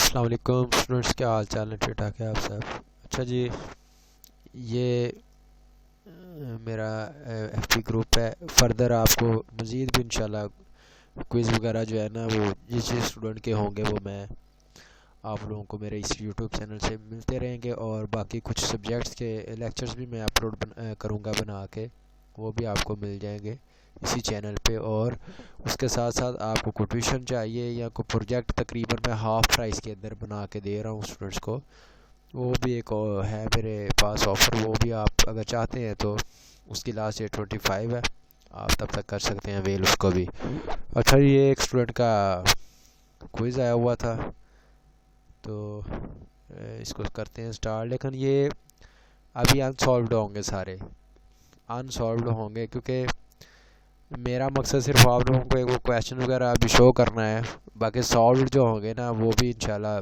अस्सलाम वालेकुम स्टूडेंट्स, क्या हाल चाल है? ठीक ठाक है आप सब? अच्छा जी, ये मेरा एफपी ग्रुप है। फर्दर आपको मज़ीद भी इंशाल्लाह क्विज़ वगैरह जो है ना, वो जिस जिस स्टूडेंट के होंगे वो मैं आप लोगों को मेरे इस यूट्यूब चैनल से मिलते रहेंगे। और बाकी कुछ सब्जेक्ट्स के लेक्चर्स भी मैं अपलोड करूँगा बना के, वो भी आपको मिल जाएंगे इसी चैनल पे। और उसके साथ साथ आपको कोई ट्यूशन चाहिए या कोई प्रोजेक्ट तकरीबन मैं हाफ़ प्राइस के अंदर बना के दे रहा हूँ स्टूडेंट्स को, वो भी एक है मेरे पास ऑफ़र। वो भी आप अगर चाहते हैं तो उसकी लास्ट डेट 25 है, आप तब तक कर सकते हैं वेल उसको भी। अच्छा, ये एक स्टूडेंट का क्विज़ आया हुआ था, तो इसको करते हैं स्टार्ट। लेकिन ये अभी अनसॉल्व्ड होंगे, सारे अनसॉल्व्ड होंगे, क्योंकि मेरा मकसद सिर्फ आप लोगों को एक वो क्वेश्चन वगैरह अभी शो करना है। बाकी सॉल्व जो होंगे ना, वो भी इंशाल्लाह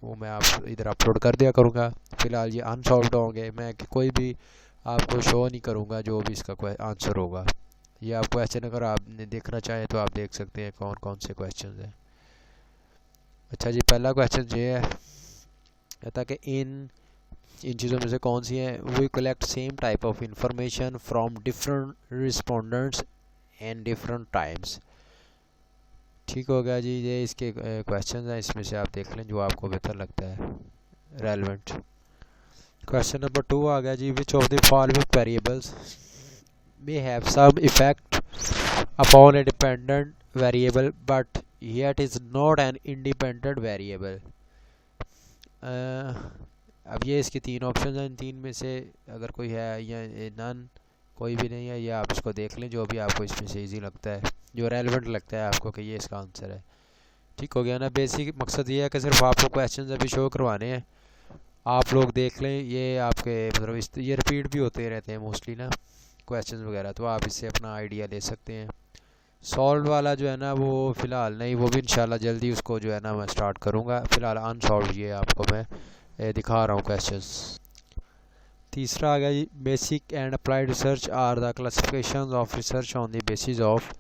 वो मैं आप इधर अपलोड कर दिया करूँगा। फ़िलहाल ये अनसॉल्व्ड होंगे, मैं कोई भी आपको शो नहीं करूँगा जो भी इसका आंसर होगा। ये आप क्वेश्चन अगर आपने देखना चाहें तो आप देख सकते हैं कौन कौन से क्वेश्चन हैं। अच्छा जी, पहला क्वेश्चन ये है, कहता कि इन चीज़ों में से कौन सी हैं? We collect same type of information from different respondents and different times. ठीक हो गया जी, ये इसके क्वेश्चन हैं, इसमें से आप देख लें जो आपको बेहतर लगता है रेलेवेंट। क्वेश्चन नंबर 2 आ गया जी, which of the following variables may have some effect upon a dependent variable but yet is not an independent variable। अब ये इसके तीन ऑप्शन हैं, इन तीन में से अगर कोई है या नन कोई भी नहीं है, या आप इसको देख लें जो भी आपको इसमें से इजी लगता है, जो रेलेवेंट लगता है आपको कि ये इसका आंसर है। ठीक हो गया ना। बेसिक मकसद ये है कि सिर्फ आपको क्वेश्चंस अभी शो करवाने हैं, आप लोग देख लें। ये आपके मतलब ये रिपीट भी होते रहते हैं मोस्टली ना क्वेश्चंस वगैरह, तो आप इससे अपना आइडिया ले सकते हैं। सॉल्व वाला जो है ना वो फ़िलहाल नहीं, वो भी इंशाल्लाह जल्दी उसको जो है ना मैं स्टार्ट करूँगा। फ़िलहाल अनसॉल्व ये आपको मैं दिखा रहा हूँ क्वेश्चंस। तीसरा आ गया जी, basic and applied research are the classification of research on the basis of.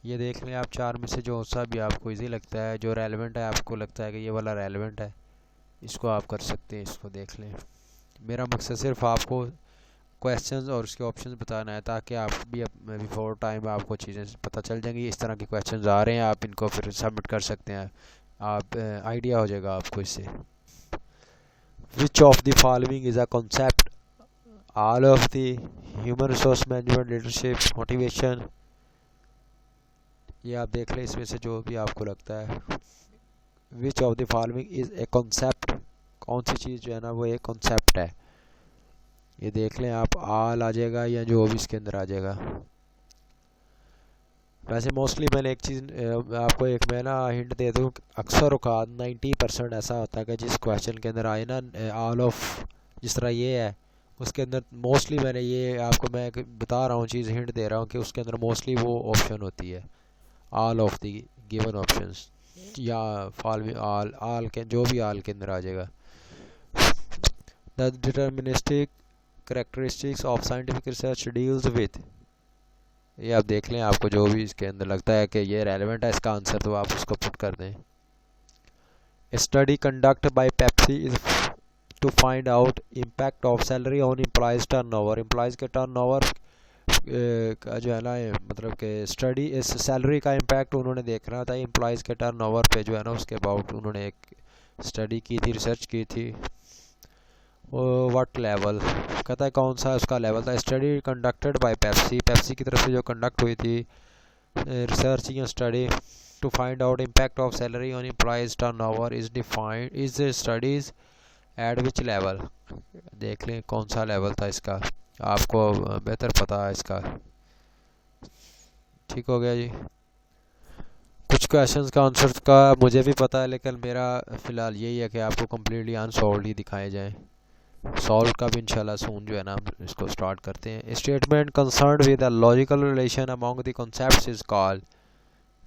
ये देख लें आप, चार में से जो सा भी आपको इजी लगता है, जो रेलेवेंट है, आपको लगता है कि ये वाला रेलेवेंट है, इसको आप कर सकते हैं, इसको देख लें। मेरा मकसद सिर्फ आपको क्वेश्चंस और उसके ऑप्शंस बताना है, ताकि आप भी बिफोर टाइम आपको चीज़ें पता चल जाएंगी। इस तरह के क्वेश्चंस आ रहे हैं, आप इनको फिर सबमिट कर सकते हैं, आप आइडिया हो जाएगा आपको इससे। विच of the following is a concept? All of the human resource management, leadership, motivation. ये आप देख लें, इसमें से जो भी आपको लगता है। विच of the following is a concept? कौन सी चीज़ जो है ना वो एक कॉन्सेप्ट है, ये देख लें आप। आल आ जाएगा या जो भी इसके अंदर आ जाएगा। वैसे मोस्टली मैंने एक चीज़ आपको एक मैं ना हिंट दे दूँ, अक्सर औकात 90% ऐसा होता है कि जिस क्वेश्चन के अंदर आए ना ऑल ऑफ, जिस तरह ये है, उसके अंदर मोस्टली मैंने ये आपको मैं बता रहा हूँ चीज़, हिंट दे रहा हूँ कि उसके अंदर मोस्टली वो ऑप्शन होती है all of the given options, या फॉलोइंग आल के, जो भी आल के अंदर आ जाएगा। The deterministic characteristics of scientific research deals with। ये आप देख लें, आपको जो भी इसके अंदर लगता है कि ये रेलेवेंट है इसका आंसर, तो आप उसको पुट कर दें। Study conduct by Pepsi is to find out impact of salary on employees turnover. Employees के टर्नओवर का जो है ना, मतलब कि स्टडी इस सैलरी का इम्पैक्ट उन्होंने देखना था एम्प्लॉयज़ के टर्नओवर पे जो है ना, उसके अबाउट उन्होंने एक स्टडी की थी, रिसर्च की थी। व्हाट लेवल, कहता है कौन सा उसका लेवल था। Study conducted by Pepsi, Pepsi की तरफ से जो कंडक्ट हुई थी रिसर्च या study to find out impact of salary on employees turnover is defined is studies at which level. देख लें कौन सा लेवल था इसका, आपको बेहतर पता है इसका। ठीक हो गया जी। कुछ क्वेश्चंस का आंसर का मुझे भी पता है, लेकिन मेरा फ़िलहाल यही है कि आपको कम्प्लीटली अनसॉल्व ही दिखाए जाएँ। सॉल्व का भी इंशाल्लाह सून जो है ना इसको स्टार्ट करते हैं। Statement concern with the logical relation among the concepts is called.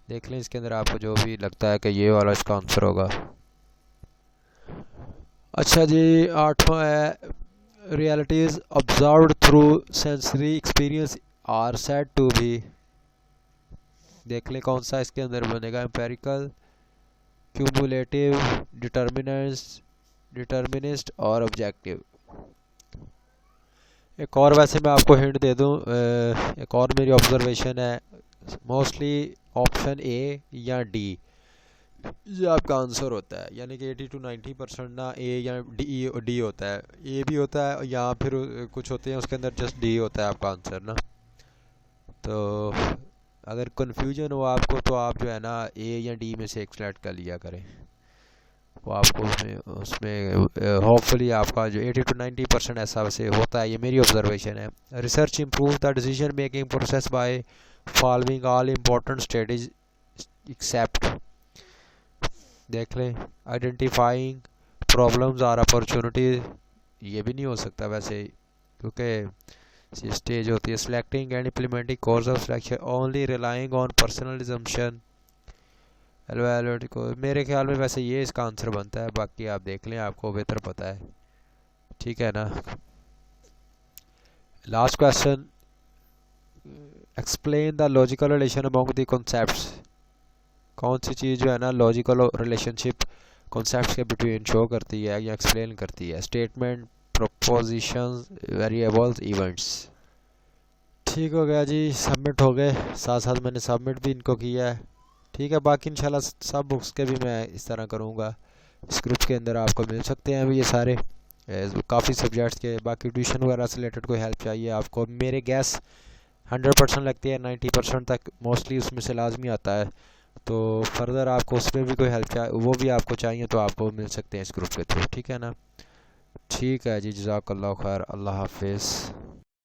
देख लें इसके अंदर आपको जो भी लगता है कि ये वाला इसका आंसर होगा। अच्छा जी, आठवां है, realities observed through sensory experience are said to be. देख लें कौन सा इसके अंदर बनेगा, एम्पेरिकल, क्यूमुलेटिव, डिटर्मिनिस्ट और ऑब्जेक्टिव। एक और वैसे मैं आपको हिंट दे दूं, एक और मेरी ऑब्जर्वेशन है, मोस्टली ऑप्शन ए या डी ये आपका आंसर होता है, यानी कि 80 to 90% ना ए या डी होता है, ए भी होता है या फिर कुछ होते हैं उसके अंदर जस्ट डी होता है आपका आंसर ना। तो अगर कन्फ्यूजन हो आपको तो आप जो है ना ए या डी में से एक सेलेक्ट कर लिया करें, वो आपको उसमें उसमें होपफुली आपका जो 80 to 90% ऐसा वैसे होता है, ये मेरी ऑब्जर्वेशन है। Research improve the decision making process by following all important strategy except, देख लें, आइडेंटिफाइंग प्रॉब्लम्स और अपॉर्चुनिटी, ये भी नहीं हो सकता वैसे क्योंकि स्टेज होती है। Selecting and implementing course of selection only relying on personal assumption, को मेरे ख्याल में वैसे ये इसका आंसर बनता है, बाकी आप देख लें आपको बेहतर पता है, ठीक है ना। Last question, explain the logical relation among the concepts, कौन सी चीज़ जो है ना लॉजिकल रिलेशनशिप कॉन्सेप्ट्स के बिटवीन शो करती है या एक्सप्लेन करती है। Statement, propositions, variables, events. ठीक हो गया जी, सबमिट हो गए, साथ साथ मैंने सबमिट भी इनको किया है, ठीक है। बाकी इंशाल्लाह सब बुक्स के भी मैं इस तरह करूँगा, इस ग्रुप के अंदर आपको मिल सकते हैं अभी ये सारे काफ़ी सब्जेक्ट्स के। बाकी ट्यूशन वगैरह से रिलेटेड कोई हेल्प चाहिए आपको, मेरे गैस 100% लगती है, 90% तक मोस्टली उसमें से लाजमी आता है, तो फर्दर आपको उसमें भी कोई हेल्प चाहिए वो भी आपको चाहिए तो आपको मिल सकते हैं इस ग्रुप के थ्रू, ठीक है ना। ठीक है जी, जज़ाकल्लाह खैर, अल्लाह हाफिज़।